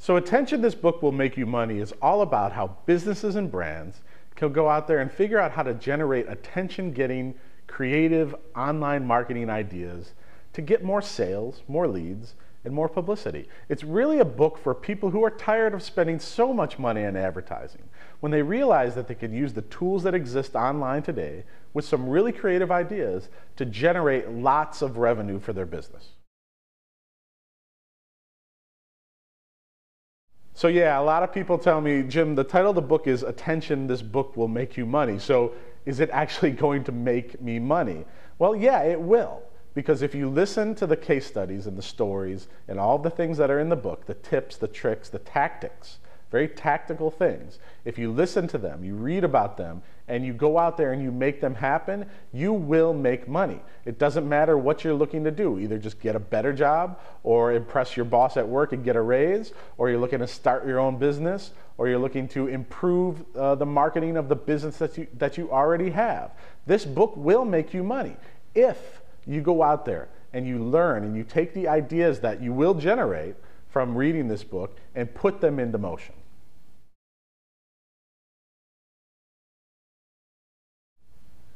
So Attention, This Book Will Make You Money is all about how businesses and brands can go out there and figure out how to generate attention-getting, creative online marketing ideas to get more sales, more leads, and more publicity. It's really a book for people who are tired of spending so much money on advertising, when they realize that they can use the tools that exist online today with some really creative ideas to generate lots of revenue for their business. So yeah, a lot of people tell me, Jim, the title of the book is Attention, This Book Will Make You Money. So is it actually going to make me money? Well, yeah, it will. Because if you listen to the case studies and the stories and all the things that are in the book, the tips, the tricks, the tactics, very tactical things, if you listen to them, you read about them, and you go out there and you make them happen, you will make money. It doesn't matter what you're looking to do. Either just get a better job, or impress your boss at work and get a raise, or you're looking to start your own business, or you're looking to improve the marketing of the business that you already have. This book will make you money if you go out there and you learn and you take the ideas that you will generate from reading this book and put them into motion.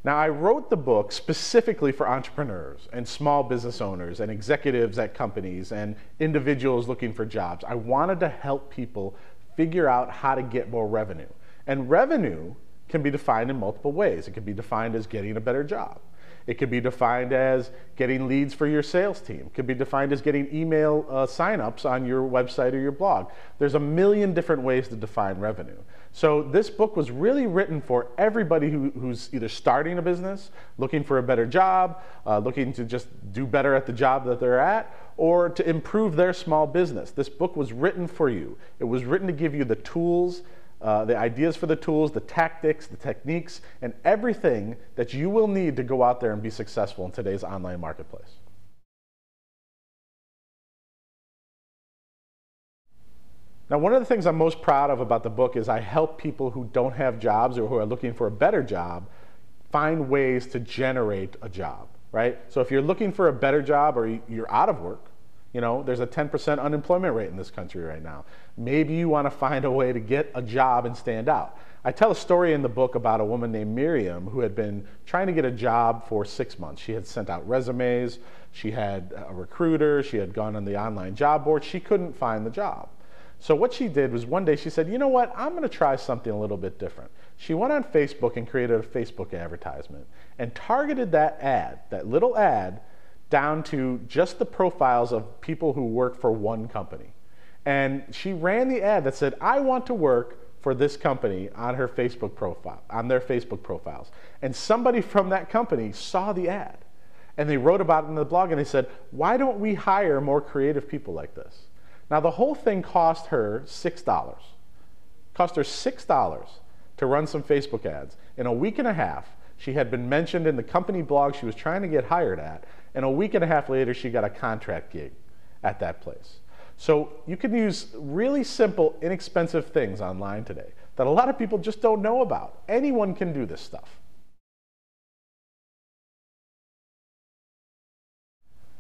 Now, I wrote the book specifically for entrepreneurs and small business owners and executives at companies and individuals looking for jobs. I wanted to help people figure out how to get more revenue. And revenue can be defined in multiple ways. It can be defined as getting a better job. It could be defined as getting leads for your sales team. It could be defined as getting email signups on your website or your blog. There's a million different ways to define revenue. So this book was really written for everybody who's either starting a business, looking for a better job, looking to just do better at the job that they're at, or to improve their small business. This book was written for you. It was written to give you the tools, the ideas for the tools, the tactics, the techniques, and everything that you will need to go out there and be successful in today's online marketplace. Now, one of the things I'm most proud of about the book is I help people who don't have jobs or who are looking for a better job find ways to generate a job, right? So if you're looking for a better job or you're out of work, you know, there's a 10% unemployment rate in this country right now. Maybe you want to find a way to get a job and stand out. I tell a story in the book about a woman named Miriam who had been trying to get a job for 6 months. She had sent out resumes, she had a recruiter, she had gone on the online job board. She couldn't find the job. So what she did was one day she said, you know what, I'm going to try something a little bit different. She went on Facebook and created a Facebook advertisement and targeted that ad, that little ad, down to just the profiles of people who work for one company. And she ran the ad that said, I want to work for this company on her Facebook profile, on their Facebook profiles. And somebody from that company saw the ad and they wrote about it in the blog and they said, why don't we hire more creative people like this? Now the whole thing cost her $6. Cost her $6 to run some Facebook ads. In a week and a half, she had been mentioned in the company blog she was trying to get hired at, and a week and a half later, she got a contract gig at that place. So you can use really simple, inexpensive things online today that a lot of people just don't know about. Anyone can do this stuff.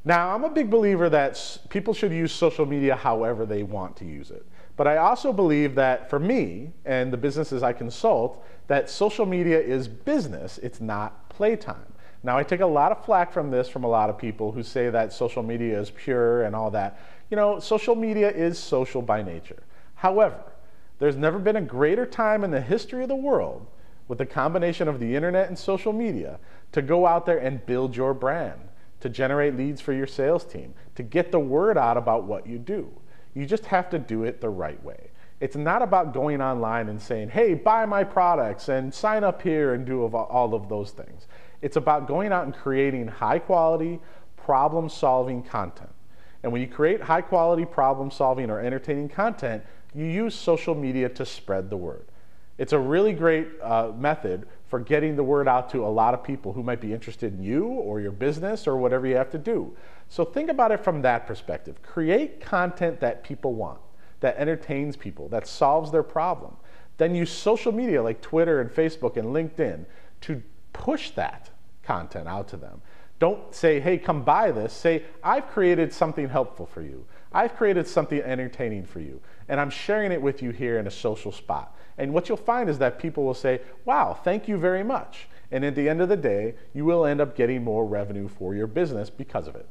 Now, I'm a big believer that people should use social media however they want to use it. But I also believe that for me and the businesses I consult, that social media is business, it's not playtime. Now, I take a lot of flack from this from a lot of people who say that social media is pure and all that. You know, social media is social by nature. However, there's never been a greater time in the history of the world with the combination of the internet and social media to go out there and build your brand, to generate leads for your sales team, to get the word out about what you do. You just have to do it the right way. It's not about going online and saying, hey, buy my products and sign up here and do all of those things. It's about going out and creating high quality, problem solving content. And when you create high quality, problem solving or entertaining content, you use social media to spread the word. It's a really great method for getting the word out to a lot of people who might be interested in you or your business or whatever you have to do. So think about it from that perspective. Create content that people want, that entertains people, that solves their problem. Then use social media like Twitter and Facebook and LinkedIn to push that content out to them. Don't say, hey, come buy this. Say, I've created something helpful for you. I've created something entertaining for you, and I'm sharing it with you here in a social spot. And what you'll find is that people will say, wow, thank you very much. And at the end of the day, you will end up getting more revenue for your business because of it.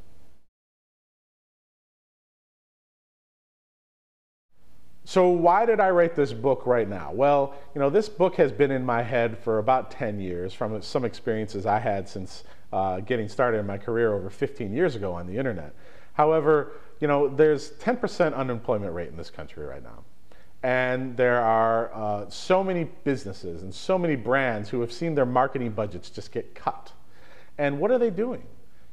So why did I write this book right now? Well, this book has been in my head for about 10 years from some experiences I had since getting started in my career over 15 years ago on the internet. However, there's 10% unemployment rate in this country right now. And there are so many businesses and so many brands who have seen their marketing budgets just get cut. And what are they doing?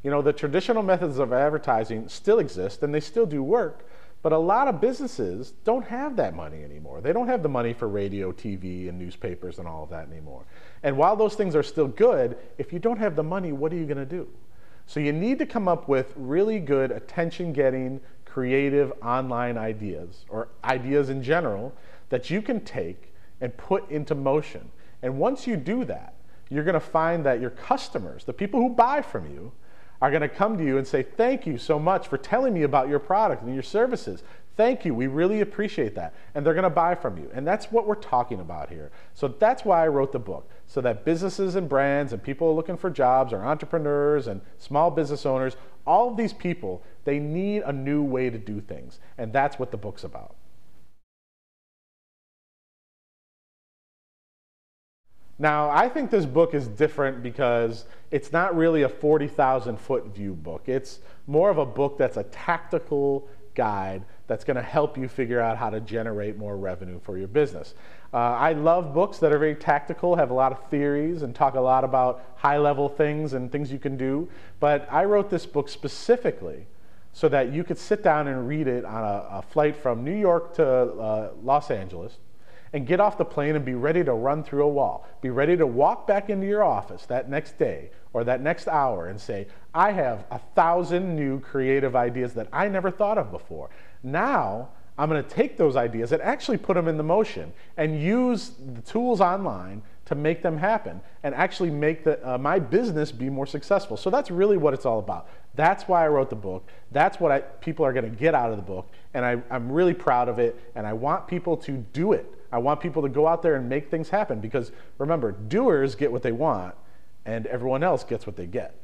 The traditional methods of advertising still exist and they still do work, but a lot of businesses don't have that money anymore. They don't have the money for radio, TV, and newspapers and all of that anymore. And while those things are still good, if you don't have the money, what are you going to do? So you need to come up with really good attention-getting, creative online ideas, or ideas in general, that you can take and put into motion. And once you do that, you're going to find that your customers, the people who buy from you, are going to come to you and say, thank you so much for telling me about your product and your services. Thank you, we really appreciate that. And they're going to buy from you. And that's what we're talking about here. So that's why I wrote the book, so that businesses and brands and people looking for jobs, or entrepreneurs and small business owners, all of these people, they need a new way to do things. And that's what the book's about. Now, I think this book is different because it's not really a 40,000-foot view book. It's more of a book that's a tactical guide that's going to help you figure out how to generate more revenue for your business. I love books that are very tactical, have a lot of theories, and talk a lot about high-level things and things you can do. But I wrote this book specifically so that you could sit down and read it on a flight from New York to Los Angeles, and get off the plane and be ready to run through a wall. Be ready to walk back into your office that next day or that next hour and say, I have 1,000 new creative ideas that I never thought of before. Now, I'm going to take those ideas and actually put them into motion and use the tools online to make them happen and actually make my business be more successful. So that's really what it's all about. That's why I wrote the book. That's what people are going to get out of the book. And I'm really proud of it. And I want people to do it. I want people to go out there and make things happen, because remember, doers get what they want and everyone else gets what they get.